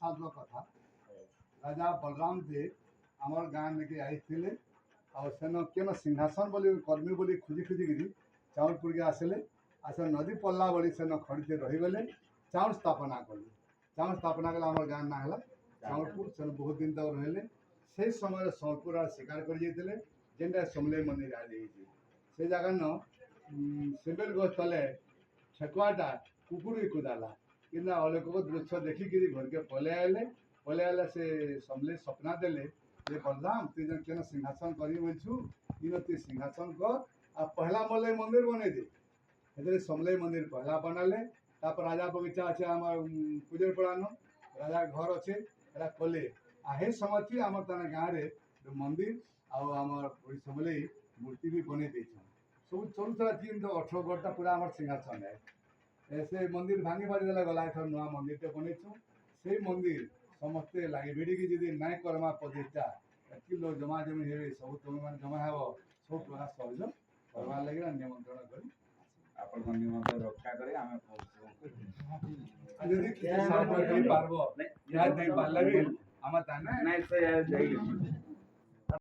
साल कथा राजा बलराम देव आमर गाँ लेके आईथिले और सेन केन सिंहासन बोली कर्मी बोली खोजी खोजिकी चाउरपुर के आसले आस नदी पड़ला बोली सेन खड़ीते रहीगले चाउर स्थापना कले चाउर स्थापना कले आमर गाँ ना है चाउरपुर से बहुत दिन तक रहिले से समय सोनपुर आड़ शिकार कर जेनटा समलेई मंदिर आज से जगह न सेबेल गछ तले ठेकुआटा कुकुर कुदाला कि अलोक दृश्य देखिकी घर के पले आए से समले सपना देले ये बलराम तु जन केन सिंहासन करी बोलछु इन तु सिंहासन कर आ पहला मलय मंदिर बने दे हेतरे समलेई मंदिर पहला बनाले तापर राजा बगीचा अच्छे आम पूजर पड़ान राजा घर अच्छे एटा कले आ हे समय थी आम ताना गाँव रे मंदिर आमर समलेई मूर्ति भी बने देछन सब चलुला 18 पूरा आम सिंहासन है से मंदिर भांगी भाजी देला गला एथर नुआ मंदिर टे बनईछु से मंदिर समस्ते लगे भिड़ी जी नाई करमा प्रतिष्ठा कि लोग जमा जमी हे सब तुम मैंने जमा हे सब प्रकार सहयोग करवा लगे निमंत्रण कर निमंत्रण रक्षा करे यदि किसी पार्ब या दे पार्ले भी आम ताने नहीं